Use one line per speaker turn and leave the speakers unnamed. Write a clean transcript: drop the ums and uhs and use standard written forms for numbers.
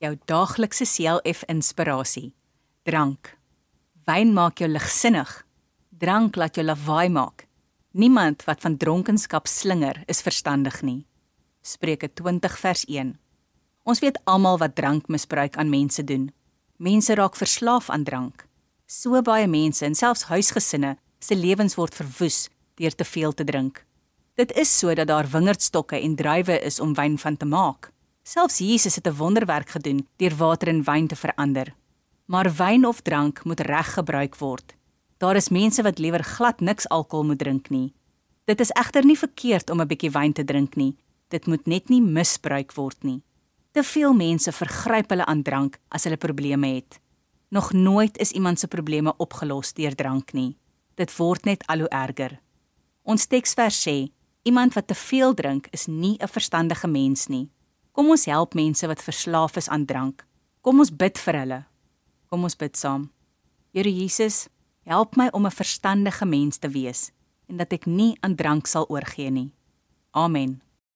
jou daaglikse CLF inspirasie. Drank. Wyn maak jou ligsinnig. Drank laat jou lawaai maak. Niemand wat van dronkenskap slinger is verstandig nie. Spreuke 20 vers 1. Ons weet almal wat drankmisbruik aan mense doen. Mense raak verslaaf aan drank. So baie mense en selfs huisgesinne se lewens word verwoes deur te veel te drink. Dit is so dat daar wingerdstokke en druiwe is om wyn van te maak. Selfs Jesus het 'n wonderwerk gedoen deur water in wyn te verander. Maar wyn of drank moet reg gebruik word. Daar is mense wat liewer glad niks alkohol moet drink nie. Dit is egter nie verkeerd om 'n bietjie wyn te drink nie. Dit moet net nie misbruik word nie. Te veel mense vergryp hulle aan drank as hulle probleme het. Nog nooit is iemand se probleme opgelos deur drank nie. Dit word net al hoe erger. Ons teksvers sê, iemand wat te veel drink is nie 'n verstandige mens nie. Kom ons help mense wat verslaaf is aan drank. Kom ons bid vir hulle. Kom ons bid saam. Here Jesus, help my om 'n verstandige mens te wees en dat ek nie aan drank sal oorgee nie. Amen.